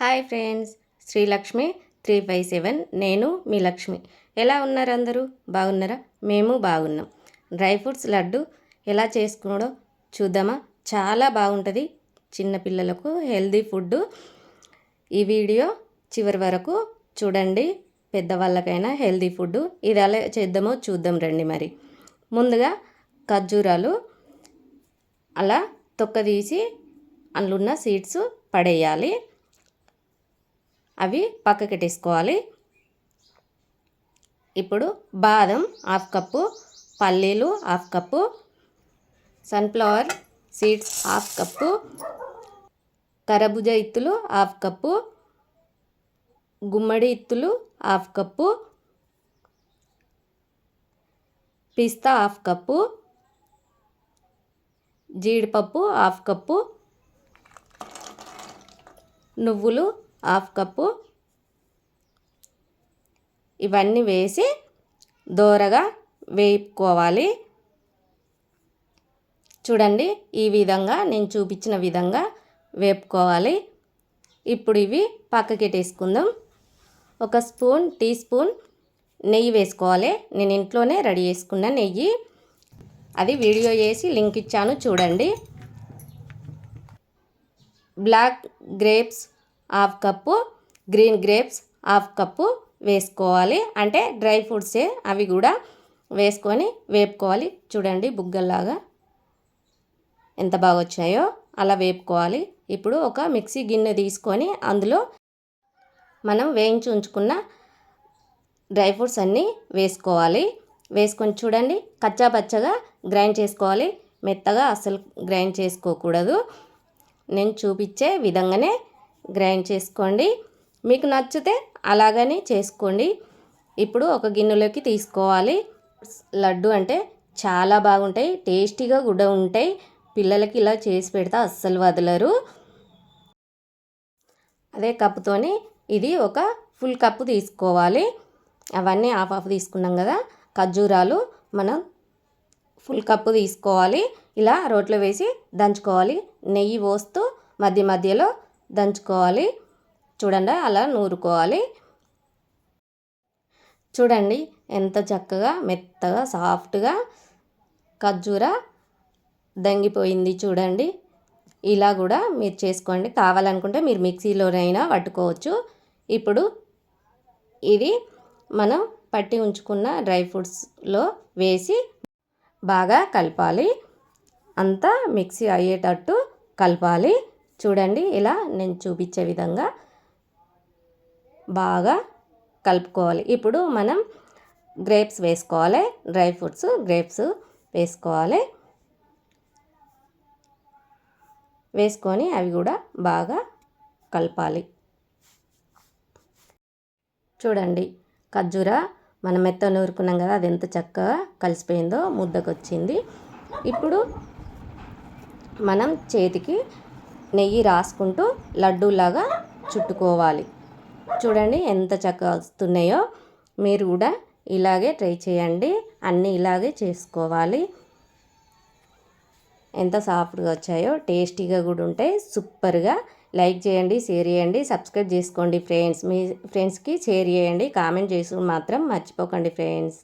Hi friends, Srilakshmi 357. నేను మీ లక్ష్మి. ఎలా ఉన్నారు అందరూ? బాగున్నారా? మేము బాగున్నాం. డ్రై ఫ్రూట్స్ లడ్డు ఎలా చేసుకున్నాడో చూద్దామా? చాలా బాగుంటుంది, చిన్నపిల్లలకు హెల్దీ ఫుడ్. ఈ వీడియో చివరి వరకు చూడండి, పెద్దవాళ్ళకైనా హెల్దీ ఫుడ్. ఇది ఎలా చేద్దామో చూద్దాం రండి. మరి ముందుగా ఖర్జూరాలు అలా తొక్క తీసి అందులో ఉన్న సీడ్స్ పడేయాలి. అవి పక్కకెట్టేసుకోవాలి. ఇప్పుడు బాదం హాఫ్ కప్పు, పల్లీలు half cup, sunflower seeds half cup, కరబూజా ఇత్తులు హాఫ్ కప్పు, గుమ్మడి ఇత్తులు హాఫ్ కప్పు, పిస్తా హాఫ్ కప్పు, జీడిపప్పు హాఫ్ కప్పు, నువ్వులు హాఫ్ కప్పు. ఇవన్నీ వేసి దోరగా వేపుకోవాలి. చూడండి, ఈ విధంగా నేను చూపించిన విధంగా వేపుకోవాలి. ఇప్పుడు ఇవి పక్కకెట్టేసుకుందాం. ఒక టీ స్పూన్ నెయ్యి వేసుకోవాలి. నేను ఇంట్లోనే రెడీ చేసుకున్న నెయ్యి, అది వీడియో చేసి లింక్ ఇచ్చాను చూడండి. Black grapes half cup, green grapes half cup వేసుకోవాలి. అంటే డ్రై ఫ్రూట్సే, అవి కూడా వేసుకొని వేపుకోవాలి. చూడండి బుగ్గల్లాగా ఎంత బాగా వచ్చాయో అలా వేపుకోవాలి. ఇప్పుడు ఒక మిక్సీ గిన్నె తీసుకొని అందులో మనం వేయించి ఉంచుకున్న డ్రై ఫ్రూట్స్ అన్నీ వేసుకోవాలి. వేసుకొని చూడండి, కచ్చా పచ్చగా గ్రైండ్ చేసుకోవాలి. మెత్తగా అస్సలు గ్రైండ్ చేసుకోకూడదు. నేను చూపించే విధంగానే గ్రైండ్ చేసుకోండి. మీకు నచ్చితే అలాగనే చేసుకోండి. ఇప్పుడు ఒక గిన్నెలోకి తీసుకోవాలి. లడ్డు అంటే చాలా బాగుంటాయి, టేస్టీగా కూడా ఉంటాయి. పిల్లలకి ఇలా చేసి పెడితే అస్సలు వదలరు. అదే కప్పుతోని ఇది ఒక ఫుల్ కప్పు తీసుకోవాలి. అవన్నీ హాఫ్ హాఫ్ తీసుకున్నాం కదా. ఖర్జూరాలు మనం ఫుల్ కప్పు తీసుకోవాలి. ఇలా రోట్లో వేసి దంచుకోవాలి. నెయ్యి పోస్తూ మధ్య మధ్యలో దంచుకోవాలి. చూడండి, అలా నూరుకోవాలి. చూడండి ఎంత చక్కగా మెత్తగా సాఫ్ట్గా ఖర్జూర దంగిపోయింది. చూడండి, ఇలా కూడా మీరు చేసుకోండి. కావాలనుకుంటే మీరు మిక్సీలోనైనా పట్టుకోవచ్చు. ఇప్పుడు ఇది మనం పట్టి ఉంచుకున్న డ్రై ఫ్రూట్స్లో వేసి బాగా కలపాలి. అంతా మిక్సీ అయ్యేటట్టు కలపాలి. చూడండి, ఇలా నేను చూపించే విధంగా బాగా కలుపుకోవాలి. ఇప్పుడు మనం గ్రేప్స్ వేసుకోవాలి. డ్రై ఫ్రూట్స్ గ్రేప్స్ వేసుకోవాలి. వేసుకొని అవి కూడా బాగా కలపాలి. చూడండి, ఖర్జూర మనం మెత్త నూరుకున్నాం కదా, అది ఎంత చక్కగా కలిసిపోయిందో, ముద్దకొచ్చింది. ఇప్పుడు మనం చేతికి నెయ్యి రాసుకుంటూ లడ్డూలాగా చుట్టుకోవాలి. చూడండి ఎంత చక్కగా వస్తున్నాయో. మీరు కూడా ఇలాగే ట్రై చేయండి. అన్నీ ఇలాగే చేసుకోవాలి. ఎంత సాఫ్ట్గా వచ్చాయో, టేస్టీగా కూడా ఉంటాయి. సూపర్గా. లైక్ చేయండి, షేర్ చేయండి, సబ్స్క్రైబ్ చేసుకోండి ఫ్రెండ్స్. మీ ఫ్రెండ్స్కి షేర్ చేయండి. కామెంట్ చేసి మాత్రం మర్చిపోకండి ఫ్రెండ్స్.